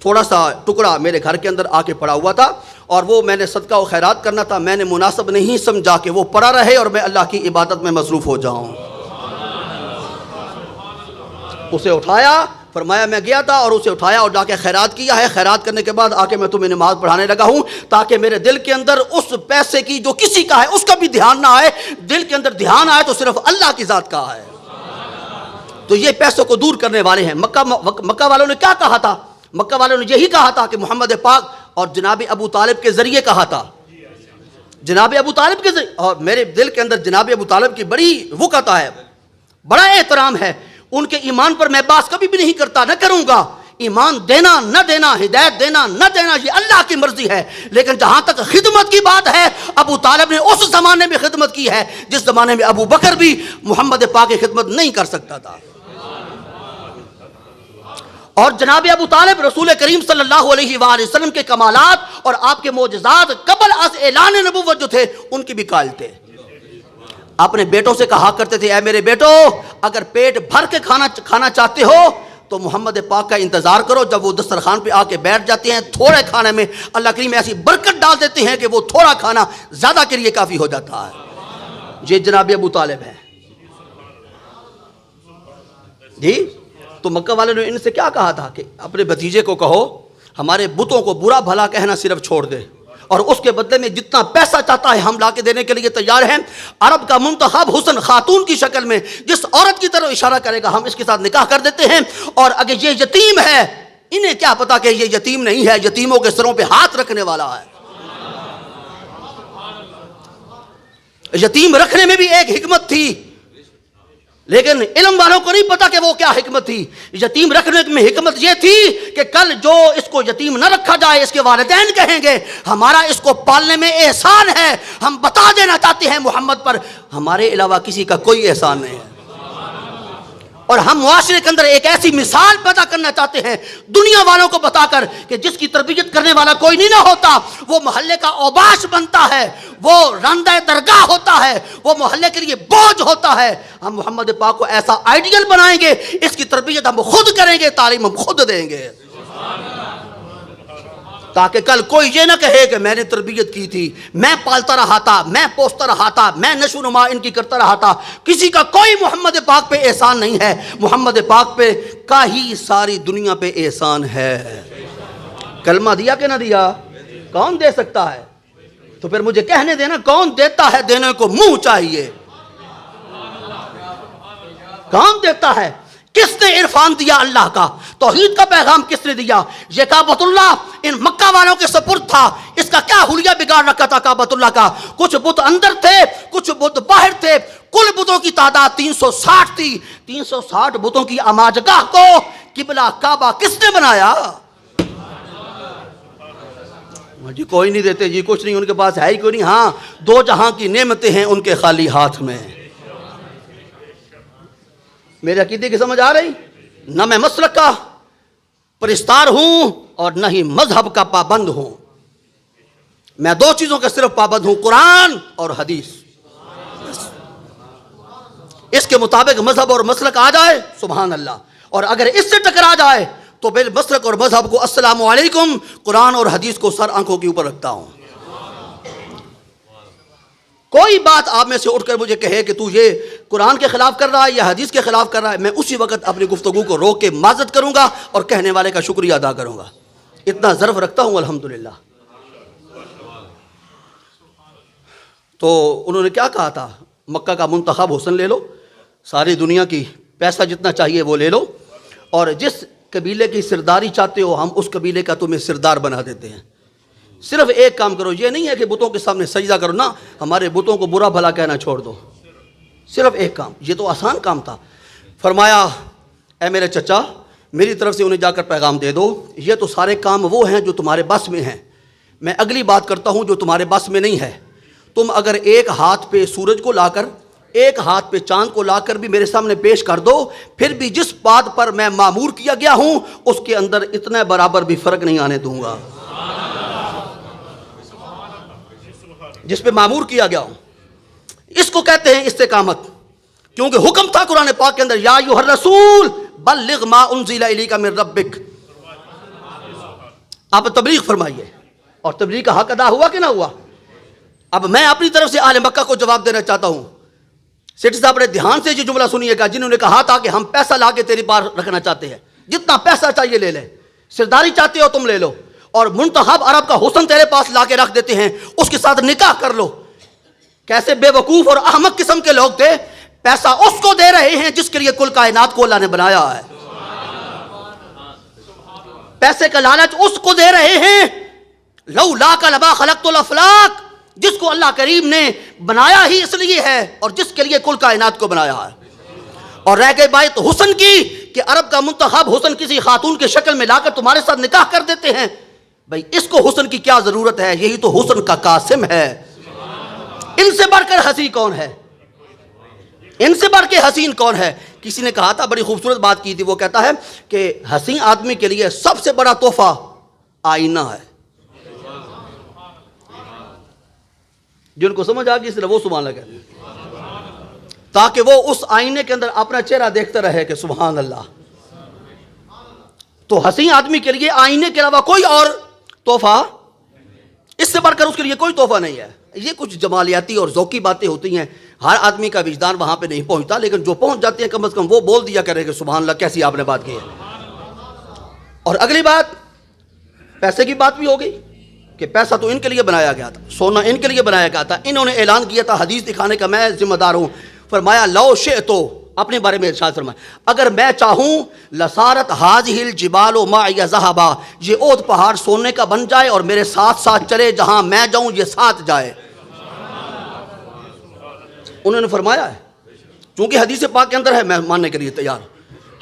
تھوڑا سا ٹکڑا میرے گھر کے اندر آ کے پڑا ہوا تھا اور وہ میں نے صدقہ و خیرات کرنا تھا، میں نے مناسب نہیں سمجھا کہ وہ پڑا رہے اور میں اللہ کی عبادت میں مصروف ہو جاؤں. اسے اٹھایا، فرمایا میں گیا تھا اور اسے اٹھایا اور جا کے خیرات کیا ہے. خیرات کرنے کے بعد آ کے میں تمہیں نماز پڑھانے لگا ہوں تاکہ میرے دل کے اندر اس پیسے کی جو کسی کا ہے اس کا بھی دھیان نہ آئے، دل کے اندر دھیان آئے تو صرف اللہ کی ذات کا ہے. تو یہ پیسوں کو دور کرنے والے ہیں. مکہ والوں نے کیا کہا تھا؟ مکہ والوں نے یہی کہا تھا کہ محمد پاک اور جناب ابو طالب کے ذریعے کہا تھا، جناب ابو طالب کے ذریعے. اور میرے دل کے اندر جناب ابو طالب کی بڑی وقت ہے، بڑا احترام ہے. ان کے ایمان پر میں باس کبھی بھی نہیں کرتا، نہ کروں گا. ایمان دینا نہ دینا، ہدایت دینا نہ دینا، یہ اللہ کی مرضی ہے. لیکن جہاں تک خدمت کی بات ہے، ابو طالب نے اس زمانے میں خدمت کی ہے جس زمانے میں ابو بکر بھی محمد پاک کی خدمت نہیں کر سکتا تھا. اور جناب ابو طالب رسول کریم صلی اللہ علیہ وآلہ وسلم کے کمالات اور آپ کے معجزات قبل از اعلان نبوت جو تھے ان کی بھی قائل تھے. اپنے بیٹوں سے کہا کرتے تھے اے میرے بیٹو اگر پیٹ بھر کے کھانا چاہتے ہو تو محمد پاک کا انتظار کرو. جب وہ دسترخوان پہ آ کے بیٹھ جاتے ہیں تھوڑے کھانے میں اللہ کریم ایسی برکت ڈال دیتے ہیں کہ وہ تھوڑا کھانا زیادہ کے لیے کافی ہو جاتا ہے. یہ جناب ابو طالب ہے. جی تو مکہ والے نے ان سے کیا کہا تھا کہ اپنے بھتیجے کو کہو ہمارے بتوں کو برا بھلا کہنا صرف چھوڑ دے اور اس کے بدلے میں جتنا پیسہ چاہتا ہے ہم لا کے دینے کے لیے تیار ہیں. عرب کا منتخب حسن خاتون کی شکل میں جس عورت کی طرف اشارہ کرے گا ہم اس کے ساتھ نکاح کر دیتے ہیں. اور اگر یہ یتیم ہے انہیں کیا پتا کہ یہ یتیم نہیں ہے، یتیموں کے سروں پہ ہاتھ رکھنے والا ہے. یتیم رکھنے میں بھی ایک حکمت تھی لیکن علم والوں کو نہیں پتا کہ وہ کیا حکمت تھی. یتیم رکھنے میں حکمت یہ تھی کہ کل جو اس کو یتیم نہ رکھا جائے اس کے والدین کہیں گے ہمارا اس کو پالنے میں احسان ہے. ہم بتا دینا چاہتے ہیں محمد پر ہمارے علاوہ کسی کا کوئی احسان نہیں ہے. اور ہم معاشرے کے اندر ایک ایسی مثال پیدا کرنا چاہتے ہیں دنیا والوں کو بتا کر کہ جس کی تربیت کرنے والا کوئی نہیں نہ ہوتا، وہ محلے کا اوباش بنتا ہے، وہ راندہ درگاہ ہوتا ہے، وہ محلے کے لیے بوجھ ہوتا ہے. ہم محمد پاک کو ایسا آئیڈیل بنائیں گے، اس کی تربیت ہم خود کریں گے، تعلیم ہم خود دیں گے. تاکہ کل کوئی یہ نہ کہے کہ میں نے تربیت کی تھی، میں پالتا رہا تھا، میں پوستا رہا تھا، میں نشو نما ان کی کرتا رہا تھا۔ کسی کا کوئی محمد پاک پہ احسان نہیں ہے، محمد پاک پہ کا ہی ساری دنیا پہ احسان ہے۔ کلمہ دیا کہ نہ دیا؟ کون دے سکتا ہے؟ تو پھر مجھے کہنے دینا کون دیتا ہے؟ دینے کو منہ چاہیے۔ کون دیتا ہے؟ کس نے عرفان دیا اللہ کا؟ توحید کا پیغام کس نے دیا؟ یہ کعبۃ اللہ ان مکہ والوں کے سپرد تھا، اس کا کیا حلیہ بگاڑ رکھا تھا کعبۃ اللہ کا؟ کچھ بت اندر تھے، کچھ بت باہر تھے، کل بتوں کی تعداد 360 تھی۔ 360 بتوں کی اماجگاہ کو قبلہ کعبہ کس نے بنایا؟ جی کوئی نہیں دیتے جی، کچھ نہیں ان کے پاس ہے ہی کوئی نہیں۔ ہاں، دو جہاں کی نعمتیں ہیں ان کے خالی ہاتھ میں۔ میرے عقیدے کی سمجھ آ رہی؟ نہ میں مسلک کا پرستار ہوں اور نہ ہی مذہب کا پابند ہوں۔ میں دو چیزوں کا صرف پابند ہوں، قرآن اور حدیث۔ اس کے مطابق مذہب اور مسلک آ جائے سبحان اللہ، اور اگر اس سے ٹکرا جائے تو پھر مسلک اور مذہب کو السلام علیکم، قرآن اور حدیث کو سر آنکھوں کے اوپر رکھتا ہوں۔ کوئی بات آپ میں سے اٹھ کر مجھے کہے کہ تو یہ قرآن کے خلاف کر رہا ہے یا حدیث کے خلاف کر رہا ہے، میں اسی وقت اپنی گفتگو کو روک کے معذرت کروں گا اور کہنے والے کا شکریہ ادا کروں گا۔ اتنا ظرف رکھتا ہوں الحمدللہ۔ تو انہوں نے کیا کہا تھا؟ مکہ کا منتخب حسن لے لو، ساری دنیا کی پیسہ جتنا چاہیے وہ لے لو، اور جس قبیلے کی سرداری چاہتے ہو ہم اس قبیلے کا تمہیں سردار بنا دیتے ہیں۔ صرف ایک کام کرو، یہ نہیں ہے کہ بتوں کے سامنے سجدہ کرو، نہ، ہمارے بتوں کو برا بھلا کہنا چھوڑ دو۔ صرف ایک کام، یہ تو آسان کام تھا۔ فرمایا اے میرے چچا، میری طرف سے انہیں جا کر پیغام دے دو، یہ تو سارے کام وہ ہیں جو تمہارے بس میں ہیں، میں اگلی بات کرتا ہوں جو تمہارے بس میں نہیں ہے۔ تم اگر ایک ہاتھ پہ سورج کو لا کر، ایک ہاتھ پہ چاند کو لا کر بھی میرے سامنے پیش کر دو، پھر بھی جس بات پر میں مامور کیا گیا ہوں اس کے اندر اتنا برابر بھی فرق نہیں آنے دوں گا جس پہ مامور کیا گیا ہوں۔ اس کو کہتے ہیں استقامت، کیونکہ حکم تھا قرآن پاک کے اندر، یا ایھا الرسول بلغ ما انزل الیک من ربک، آپ تبلیغ فرمائیے، اور تبلیغ کا حق ادا ہوا کہ نہ ہوا؟ اب میں اپنی طرف سے اہل مکہ کو جواب دینا چاہتا ہوں۔ سیٹھی صاحب بڑے دھیان سے یہ جملہ سنیے گا، جنہوں نے کہا تھا کہ ہم پیسہ لا کے تیری پاس رکھنا چاہتے ہیں، جتنا پیسہ چاہیے لے لے، سرداری چاہتے ہو تم لے لو، اور منتخب عرب کا حسن تیرے پاس لا کے رکھ دیتے ہیں، اس کے ساتھ نکاح کر لو۔ کیسے بے وقوف اور احمق قسم کے لوگ تھے، پیسہ اس کو دے رہے ہیں جس کے لیے کل کائنات کو اللہ نے بنایا ہے، پیسے کا لالچ اس کو دے رہے ہیں، لولاک لما خلقت الافلاک، جس کو اللہ کریم نے بنایا ہی اس لیے ہے اور جس کے لیے کل کائنات کو بنایا ہے۔ اور رہ گئی بات حسن کی کہ عرب کا منتخب حسن کسی خاتون کے شکل میں لا کر تمہارے ساتھ نکاح کر دیتے ہیں، بھائی اس کو حسن کی کیا ضرورت ہے؟ یہی تو حسن کا قاسم ہے۔ ان سے بڑھ کر حسین کون ہے؟ ان سے بڑھ کے حسین کون ہے؟ کسی نے کہا تھا، بڑی خوبصورت بات کی تھی، وہ کہتا ہے کہ حسین آدمی کے لیے سب سے بڑا تحفہ آئینہ ہے۔ جن کو سمجھ آ گئی صرف وہ سبحان اللہ کہتے ہیں، تاکہ وہ اس آئینے کے اندر اپنا چہرہ دیکھتا رہے کہ سبحان اللہ۔ تو حسین آدمی کے لیے آئینے کے علاوہ کوئی اور تحفہ، اس سے بڑھ کر اس کے لیے کوئی تحفہ نہیں ہے۔ یہ کچھ جمالیاتی اور ذوقی باتیں ہوتی ہیں، ہر آدمی کا وجدان وہاں پہ نہیں پہنچتا، لیکن جو پہنچ جاتے ہیں کم از کم وہ بول دیا کرے کہ سبحان اللہ کیسی آپ نے بات کی ہے۔ اور اگلی بات پیسے کی بات بھی ہو گئی کہ پیسہ تو ان کے لیے بنایا گیا تھا، سونا ان کے لیے بنایا گیا تھا، انہوں نے اعلان کیا تھا حدیث دکھانے کا میں ذمہ دار ہوں۔ فرمایا لو شئتو، اپنے بارے میں ارشاد فرمایا اگر میں چاہوں لصارت ھذہ الجبال معی ذھبا، یہ اود پہاڑ سونے کا بن جائے اور میرے ساتھ ساتھ چلے، جہاں میں جاؤں یہ ساتھ جائے۔ انہوں نے فرمایا ہے، چونکہ حدیث پاک کے اندر ہے، میں ماننے کے لیے تیار،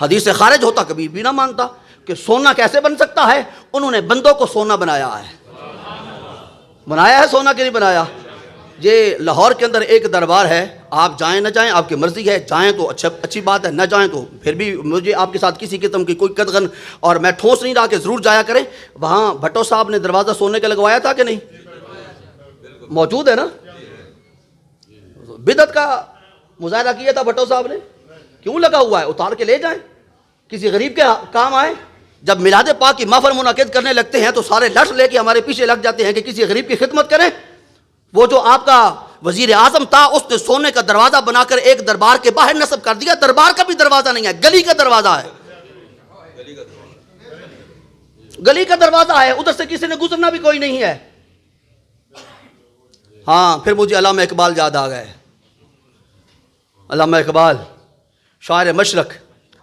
حدیث سے خارج ہوتا کبھی بھی نہ مانتا کہ سونا کیسے بن سکتا ہے۔ انہوں نے بندوں کو سونا بنایا ہے، بنایا ہے سونا کہ نہیں بنایا؟ یہ لاہور کے اندر ایک دربار ہے، آپ جائیں نہ جائیں آپ کی مرضی ہے، جائیں تو اچھی بات ہے، نہ جائیں تو پھر بھی مجھے آپ کے ساتھ کسی قسم کی کوئی قدغن اور میں ٹھوس نہیں رہا کہ ضرور جایا کریں۔ وہاں بھٹو صاحب نے دروازہ سونے کا لگوایا تھا کہ نہیں؟ موجود ہے نا؟ بدعت کا مظاہرہ کیا تھا بھٹو صاحب نے، کیوں لگا ہوا ہے؟ اتار کے لے جائیں، کسی غریب کے کام آئے۔ جب میلاد پاک کی محفل منعقد کرنے لگتے ہیں تو سارے لٹ لے کے ہمارے پیچھے لگ جاتے ہیں کہ کسی غریب کی خدمت کریں. وہ جو آپ کا وزیر اعظم تھا اس نے سونے کا دروازہ بنا کر ایک دربار کے باہر نصب کر دیا. دربار کا بھی دروازہ نہیں ہے, گلی کا دروازہ ہے, گلی کا دروازہ ہے, ادھر سے کسی نے گزرنا بھی کوئی نہیں ہے. ہاں پھر مجھے علامہ اقبال یاد آ گئے. علامہ اقبال شاعر مشرق,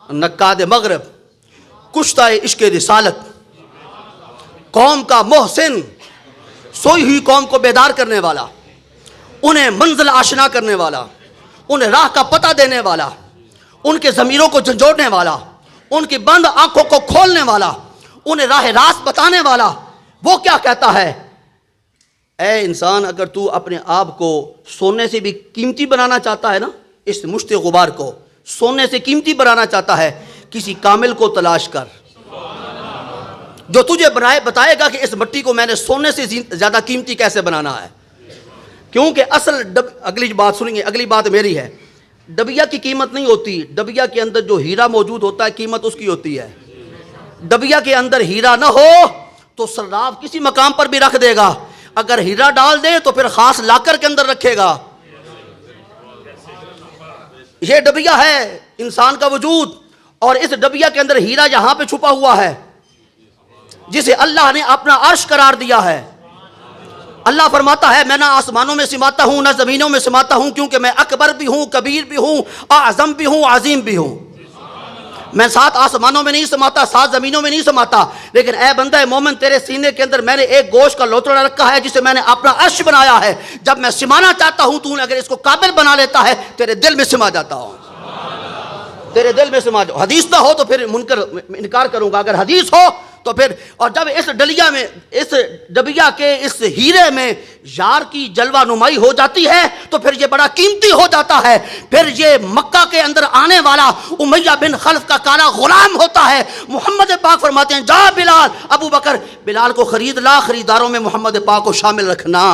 نقاد مغرب, کشتہ عشق رسالت, قوم کا محسن, سوئی ہوئی قوم کو بیدار کرنے والا, انہیں منزل آشنا کرنے والا, انہیں راہ کا پتہ دینے والا, ان کے ضمیروں کو جھنجھوڑنے والا, ان کی بند آنکھوں کو کھولنے والا, انہیں راہ راست بتانے والا. وہ کیا کہتا ہے, اے انسان اگر تو اپنے آپ کو سونے سے بھی قیمتی بنانا چاہتا ہے نا, اس مشت غبار کو سونے سے قیمتی بنانا چاہتا ہے, کسی کامل کو تلاش کر جو تجھے بتائے گا کہ اس مٹی کو میں نے سونے سے زیادہ قیمتی کیسے بنانا ہے. کیونکہ اصل اگلی بات سنیں گے, اگلی بات میری ہے, ڈبیا کی قیمت نہیں ہوتی, ڈبیا کے اندر جو ہیرا موجود ہوتا ہے قیمت اس کی ہوتی ہے. ڈبیا کے اندر ہیرا نہ ہو تو صراف کسی مقام پر بھی رکھ دے گا, اگر ہیرا ڈال دے تو پھر خاص لاکر کے اندر رکھے گا. یہ ڈبیا ہے انسان کا وجود, اور اس ڈبیا کے اندر ہیرا یہاں پہ چھپا ہوا ہے جسے اللہ نے اپنا عرش قرار دیا ہے. اللہ فرماتا ہے میں نہ آسمانوں میں سماتا ہوں نہ زمینوں میں سماتا ہوں, کیونکہ میں اکبر بھی ہوں, کبیر بھی ہوں, اعظم بھی ہوں, عظیم بھی ہوں. میں 7 آسمانوں میں نہیں سماتا, 7 زمینوں میں نہیں سماتا, لیکن اے بندہ مومن تیرے سینے کے اندر میں نے ایک گوشت کا لوتڑا رکھا ہے جسے میں نے اپنا عرش بنایا ہے. جب میں سمانا چاہتا ہوں تو اگر اس کو قابل بنا لیتا ہے تیرے دل میں سما جاتا ہوں, تیرے دل میں سما جاؤ. حدیث نہ ہو تو پھر منکر انکار کروں گا, اگر حدیث ہو تو پھر. اور جب اس ڈلیا میں, اس ڈبیا کے اس ہیرے میں یار کی جلوہ نمائی ہو جاتی ہے تو پھر یہ بڑا قیمتی ہو جاتا ہے. پھر یہ مکہ کے اندر آنے والا امیہ بن خلف کا کالا غلام ہوتا ہے. محمد پاک فرماتے ہیں جا بلال, ابو بکر بلال کو خرید لا, خریداروں میں محمد پاک کو شامل رکھنا.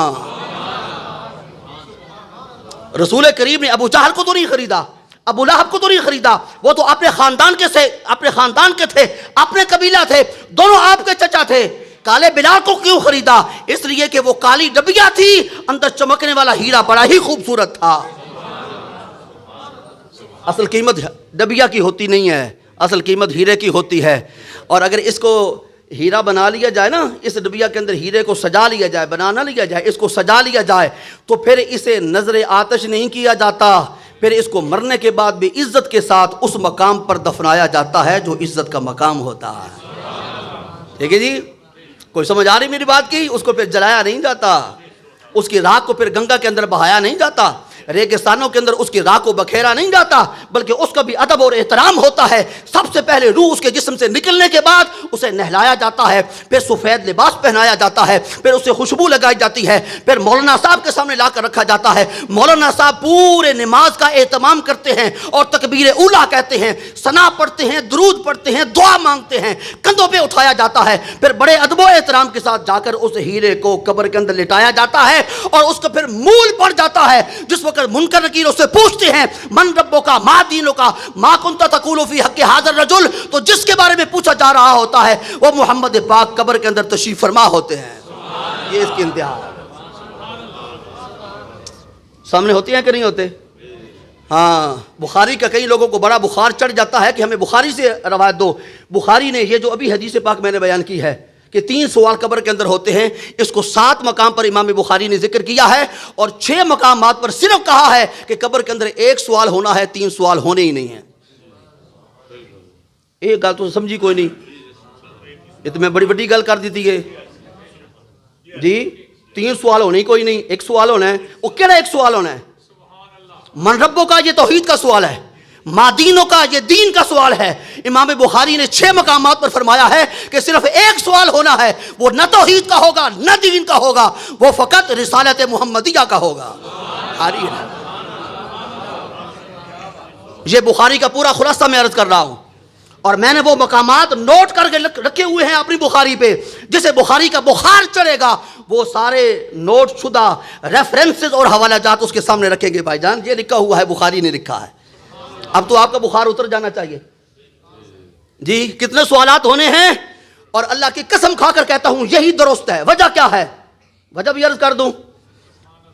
رسول کریم نے ابو جہل کو تو نہیں خریدا, ابو لہب کو تو نہیں خریدا, وہ تو اپنے خاندان کے تھے, اپنے قبیلہ تھے, دونوں آپ کے چچا تھے. کالے بلال کو کیوں خریدا, اس لیے کہ وہ کالی ڈبیا تھی, اندر چمکنے والا ہیرا بڑا ہی خوبصورت تھا. اصل قیمت ڈبیا کی ہوتی نہیں ہے, اصل قیمت ہیرے کی ہوتی ہے. اور اگر اس کو ہیرا بنا لیا جائے نا, اس ڈبیا کے اندر ہیرے کو سجا لیا جائے, بنا نہ لیا جائے, اس کو سجا لیا جائے تو پھر اسے نظر آتش نہیں کیا جاتا, پھر اس کو مرنے کے بعد بھی عزت کے ساتھ اس مقام پر دفنایا جاتا ہے جو عزت کا مقام ہوتا ہے. ٹھیک ہے جی, کوئی سمجھ آ رہی میری بات کی. اس کو پھر جلایا نہیں جاتا, اس کی راکھ کو پھر گنگا کے اندر بہایا نہیں جاتا, ریگستانوں کے اندر اس کی راہ کو بکھیرا نہیں جاتا, بلکہ اس کا بھی ادب اور احترام ہوتا ہے. سب سے پہلے روح اس کے جسم سے نکلنے کے بعد اسے نہلایا جاتا ہے, پھر سفید لباس پہنایا جاتا ہے, پھر اسے خوشبو لگائی جاتی ہے, پھر مولانا صاحب کے سامنے لا کر رکھا جاتا ہے. مولانا صاحب پورے نماز کا اہتمام کرتے ہیں اور تکبیر اولیٰ کہتے ہیں, ثنا پڑھتے ہیں, درود پڑھتے ہیں, دعا مانگتے ہیں, کندھوں پہ اٹھایا جاتا ہے, پھر بڑے ادب و احترام کے ساتھ جا کر اس ہیرے کو قبر کے اندر لٹایا جاتا ہے, اور اس کا پھر مول پڑ جاتا ہے. جس وقت منکر نکیر اس سے پوچھتے ہیں من ربو کا, ما دینوں کا, ما کنت تقول فی حق حاضر رجل, تو جس کے بارے میں پوچھا جا رہا ہوتا ہے وہ محمد پاک قبر کے اندر تشریف فرما ہوتے ہیں. یہ اس کی انتہا ہے. سامنے ہوتی ہیں کہ نہیں ہوتے؟ ہاں, بخاری کا کئی لوگوں کو بڑا بخار چڑھ جاتا ہے کہ ہمیں بخاری سے روایت دو. بخاری نے یہ جو ابھی حدیث پاک میں نے بیان کی ہے کہ 3 سوال قبر کے اندر ہوتے ہیں, اس کو 7 مقام پر امام بخاری نے ذکر کیا ہے, اور 6 مقامات پر صرف کہا ہے کہ قبر کے اندر 1 سوال ہونا ہے, 3 سوال ہونے ہی نہیں ہیں. ایک گل تو سمجھی کوئی نہیں, یہ تو میں بڑی گل کر دیتی ہے جی. 3 سوال ہونے ہی کوئی نہیں, 1 سوال ہونا ہے. وہ کہڑا 1 سوال ہونا ہے؟ من ربوں کا یہ توحید کا سوال ہے, مادینوں کا یہ دین کا سوال ہے. امام بخاری نے 6 مقامات پر فرمایا ہے کہ صرف 1 سوال ہونا ہے, وہ نہ توحید کا ہوگا نہ دین کا ہوگا, وہ فقط رسالت محمدیہ کا ہوگا. یہ بخاری کا پورا خلاصہ میں عرض کر رہا ہوں, اور میں نے وہ مقامات نوٹ کر کے رکھے ہوئے ہیں اپنی بخاری پہ. جسے بخاری کا بخار چڑھے گا وہ سارے نوٹ شدہ ریفرنسز اور حوالہ جات اس کے سامنے رکھیں گے. بھائی جان یہ لکھا ہوا ہے, بخاری نے لکھا ہے. اب تو آپ کا بخار اتر جانا چاہیے. جی کتنے سوالات ہونے ہیں، اور اللہ کی قسم کھا کر کہتا ہوں یہی درست ہے۔ وجہ کیا ہے؟ وجہ بھی عرض کر دوں،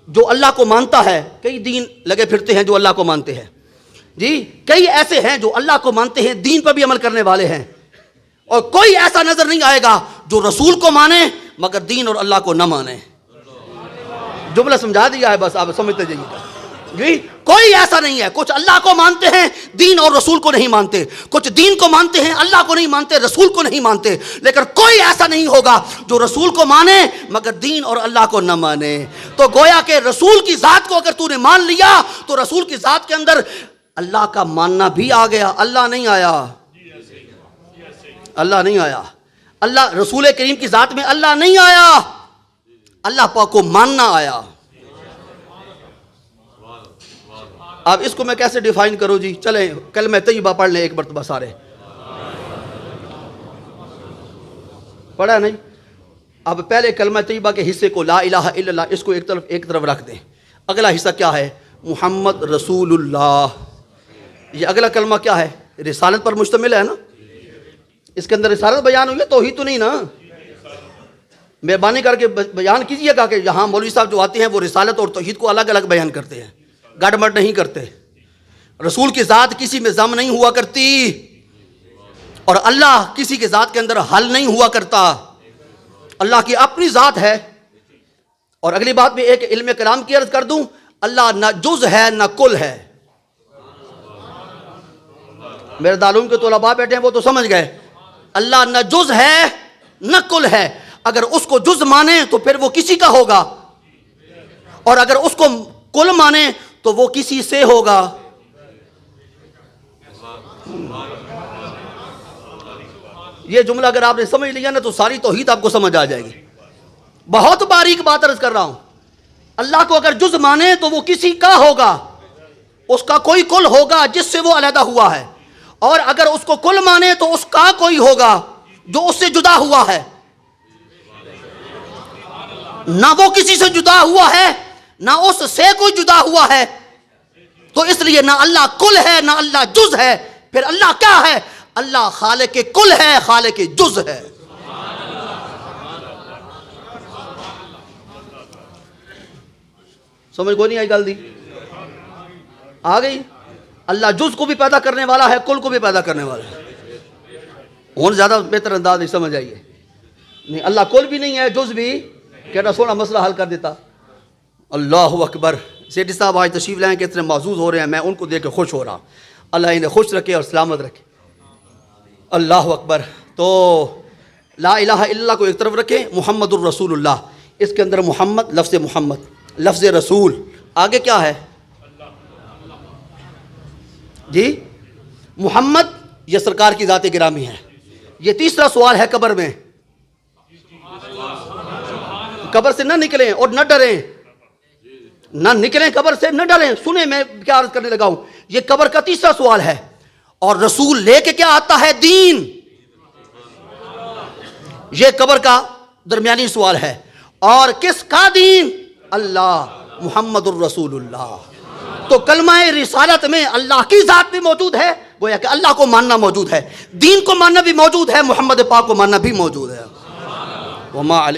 جو اللہ کو مانتا ہے، کئی دین لگے پھرتے ہیں جو اللہ کو مانتے ہیں، جی کئی ایسے ہیں جو اللہ کو مانتے ہیں، دین پر بھی عمل کرنے والے ہیں، اور کوئی ایسا نظر نہیں آئے گا جو رسول کو مانے مگر دین اور اللہ کو نہ مانے۔ جملہ سمجھا دیا ہے، بس آپ سمجھتے جائیے گا۔ جی کوئی ایسا نہیں ہے، کچھ اللہ کو مانتے ہیں دین اور رسول کو نہیں مانتے، کچھ دین کو مانتے ہیں اللہ کو نہیں مانتے، رسول کو نہیں مانتے، لیکن کوئی ایسا نہیں ہوگا جو رسول کو مانے مگر دین اور اللہ کو نہ مانے۔ تو گویا کہ رسول کی ذات کو اگر تو نے مان لیا تو رسول کی ذات کے اندر اللہ کا ماننا بھی آ گیا۔ اللہ نہیں آیا، اللہ نہیں آیا، اللہ رسول کریم کی ذات میں اللہ نہیں آیا، اللہ پاک کو ماننا آیا۔ اب اس کو میں کیسے ڈیفائن کروں جی؟ چلیں کلمہ طیبہ پڑھ لیں ایک مرتبہ سارے، پڑھا نہیں؟ اب پہلے کلمہ طیبہ کے حصے کو لا الہ الا اللہ اس کو ایک طرف رکھ دیں۔ اگلا حصہ کیا ہے؟ محمد رسول اللہ۔ یہ اگلا کلمہ کیا ہے؟ رسالت پر مشتمل ہے نا، اس کے اندر رسالت بیان ہوئی ہے، توحید تو نہیں نا؟ مہربانی کر کے بیان کیجیے گا کہ یہاں مولوی صاحب جو آتے ہیں وہ رسالت اور توحید کو الگ الگ بیان کرتے ہیں، گڑبڑ نہیں کرتے۔ رسول کی ذات کسی میں ضم نہیں ہوا کرتی، اور اللہ کسی کی ذات کے اندر حل نہیں ہوا کرتا، اللہ کی اپنی ذات ہے۔ اور اگلی بات میں ایک علم کلام کی عرض کر دوں، اللہ نہ جز ہے نہ کل ہے۔ میرے دارالعلوم کے طلباء بیٹھے ہیں وہ تو سمجھ گئے، اللہ نہ جز ہے نہ کل ہے۔ اگر اس کو جز مانے تو پھر وہ کسی کا ہوگا، اور اگر اس کو کل مانے تو وہ کسی سے ہوگا۔ یہ جملہ اگر آپ نے سمجھ لیا نا تو ساری توحید آپ کو سمجھ آ جائے گی۔ بہت باریک بات عرض کر رہا ہوں، اللہ کو اگر جز مانے تو وہ کسی کا ہوگا، اس کا کوئی کل ہوگا جس سے وہ علیحدہ ہوا ہے، اور اگر اس کو کل مانے تو اس کا کوئی ہوگا جو اس سے جدا ہوا ہے۔ نہ وہ کسی سے جدا ہوا ہے نہ اس سے کوئی جدا ہوا ہے، تو اس لیے نہ اللہ کل ہے نہ اللہ جز ہے۔ پھر اللہ کیا ہے؟ اللہ خالق کل ہے، خالق جز ہے۔ سمجھ کو نہیں آئی گل دی؟ آ گئی؟ اللہ جز کو بھی پیدا کرنے والا ہے، کل کو بھی پیدا کرنے والا ہے۔ اور زیادہ بہتر انداز نہیں سمجھ آئیے، نہیں اللہ کل بھی نہیں ہے جز بھی، کہنا سونا مسئلہ حل کر دیتا۔ اللہ اکبر۔ سیٹھی صاحب آج تشریف لائیں کہ اتنے معزوز ہو رہے ہیں، میں ان کو دیکھ کے خوش ہو رہا۔ اللہ انہیں خوش رکھے اور سلامت رکھے۔ اللہ اکبر۔ تو لا الہ الا اللہ کو ایک طرف رکھیں، محمد الرسول اللہ، اس کے اندر محمد، محمد لفظ رسول، آگے کیا ہے جی؟ محمد یہ سرکار کی ذات گرامی ہے۔ یہ تیسرا سوال ہے قبر میں، قبر سے نہ نکلیں اور نہ ڈریں، نہ نکلیں قبر سے نہ ڈریں۔ سنیں میں کیا عرض کرنے لگا ہوں، یہ قبر کا تیسرا سوال ہے، اور رسول لے کے کیا آتا ہے؟ دین۔ یہ قبر کا درمیانی سوال ہے، اور کس کا دین؟ اللہ، محمد الرسول اللہ۔ تو کلمہ رسالت میں اللہ کی ذات بھی موجود ہے، گویا کہ اللہ کو ماننا موجود ہے، دین کو ماننا بھی موجود ہے، محمد پاک کو ماننا بھی موجود ہے۔ وما